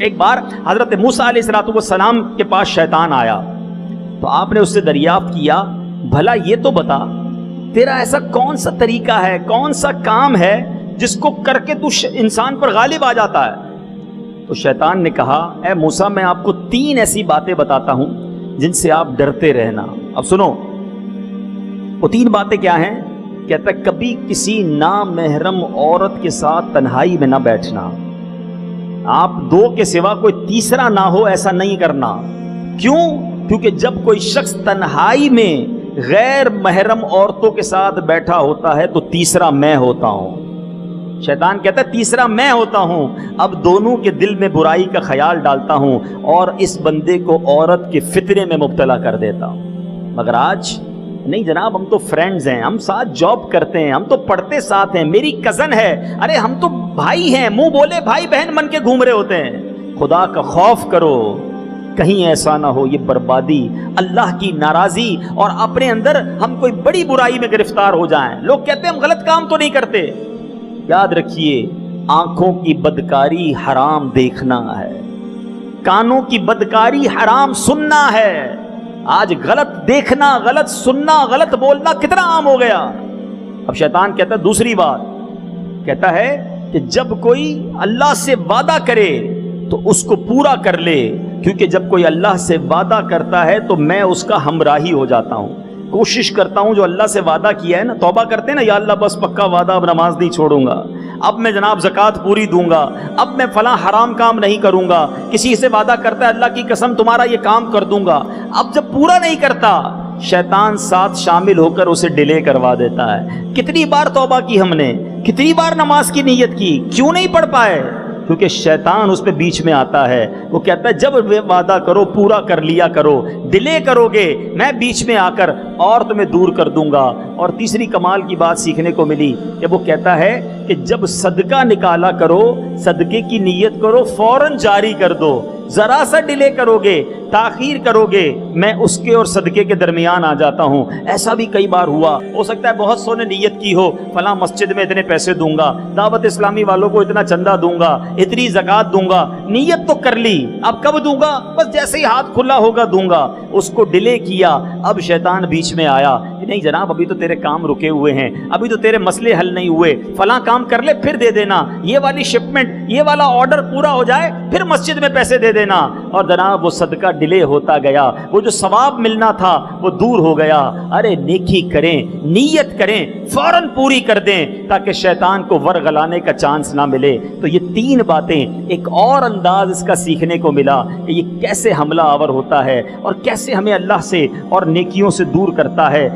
ایک بار حضرت موسیٰ علیہ السلام کے پاس شیطان آیا تو آپ نے اس سے دریافت کیا بھلا یہ تو بتا تیرا ایسا کون سا طریقہ ہے, کون سا کام ہے جس کو کر کے تو انسان پر غالب آ جاتا ہے. تو شیطان نے کہا اے موسیٰ میں آپ کو 3 ایسی باتیں بتاتا ہوں جن سے آپ ڈرتے رہنا. اب سنو وہ 3 باتیں کیا ہیں. کہتا ہے کبھی کسی نامحرم عورت کے ساتھ تنہائی میں نہ بیٹھنا, آپ 2 کے سوا کوئی تیسرا نہ ہو ایسا نہیں کرنا. کیوں؟ کیونکہ جب کوئی شخص تنہائی میں غیر محرم عورتوں کے ساتھ بیٹھا ہوتا ہے تو تیسرا میں ہوتا ہوں. شیطان کہتا ہے تیسرا میں ہوتا ہوں, اب دونوں کے دل میں برائی کا خیال ڈالتا ہوں اور اس بندے کو عورت کے فطرے میں مبتلا کر دیتا ہوں. مگر آج نہیں جناب, ہم تو فرینڈز ہیں, ہم ساتھ جاب کرتے ہیں, ہم تو پڑھتے ساتھ ہیں, میری کزن ہے, ارے ہم تو بھائی ہیں, منہ بولے بھائی بہن بن کے گھوم رہے ہوتے ہیں. خدا کا خوف کرو, کہیں ایسا نہ ہو یہ بربادی, اللہ کی ناراضی اور اپنے اندر ہم کوئی بڑی برائی میں گرفتار ہو جائیں. لوگ کہتے ہیں ہم غلط کام تو نہیں کرتے. یاد رکھیے آنکھوں کی بدکاری حرام دیکھنا ہے, کانوں کی بدکاری حرام سننا ہے. آج غلط دیکھنا, غلط سننا, غلط بولنا کتنا عام ہو گیا. اب شیطان کہتا ہے دوسری بات, کہتا ہے کہ جب کوئی اللہ سے وعدہ کرے تو اس کو پورا کر لے, کیونکہ جب کوئی اللہ سے وعدہ کرتا ہے تو میں اس کا ہمراہی ہو جاتا ہوں. کوشش کرتا ہوں جو اللہ سے وعدہ کیا ہے نا, توبہ کرتے ہیں نا, یا اللہ بس پکا وعدہ, اب نماز نہیں چھوڑوں گا, اب میں جناب زکوٰۃ پوری دوں گا, اب میں فلاں حرام کام نہیں کروں گا. کسی سے وعدہ کرتا ہے اللہ کی قسم تمہارا یہ کام کر دوں گا, اب جب پورا نہیں کرتا شیطان ساتھ شامل ہو کر اسے ڈیلے کروا دیتا ہے. کتنی بار توبہ کی ہم نے, کتنی بار نماز کی نیت کی, کیوں نہیں پڑھ پائے؟ کیونکہ شیطان اس پہ بیچ میں آتا ہے. وہ کہتا ہے جب وعدہ کرو پورا کر لیا کرو, ڈیلے کرو گے میں بیچ میں آ کر اور تمہیں دور کر دوں گا. اور تیسری کمال کی بات سیکھنے کو ملی کہ وہ کہتا ہے کہ جب صدقہ نکالا کرو, صدقے کی نیت کرو, فوراً جاری کر دو. ذرا سا ڈیلے کرو گے, تاخیر کرو گے, میں اس کے اور صدقے کے درمیان آ جاتا ہوں. ایسا بھی کئی بار ہوا. ہو سکتا ہے بہت سو نے نیت کی ہو, فلاں مسجد میں اتنے پیسے دوں گا, دعوت اسلامی والوں کو اتنا چندہ دوں گا, اتنی زکوٰۃ دوں گا, نیت تو کر لی, اب کب دوں گا, بس جیسے ہی ہاتھ کھلا ہوگا دوں گا. اس کو ڈیلے کیا, اب شیطان بیچ میں آیا کہ نہیں جناب ابھی تو تیرے کام رکے ہوئے ہیں, ابھی تو تیرے مسئلے حل نہیں ہوئے, فلاں کام کر لے پھر دے دینا, یہ والی شپمنٹ, یہ والا آرڈر پورا ہو جائے پھر مسجد میں پیسے دے دینا. اور جناب وہ صدقہ ڈیلے ہوتا گیا, وہ جو ثواب ملنا تھا وہ دور ہو گیا. ارے نیکی کریں, نیت کریں, فوراً پوری کر دیں تاکہ شیطان کو ورغلانے کا چانس نہ ملے. تو یہ 3 باتیں, ایک اور انداز اس کا سیکھنے کو ملا کہ یہ کیسے حملہ آور ہوتا ہے اور کیسے ہمیں اللہ سے اور نیکیوں سے دور کرتا ہے.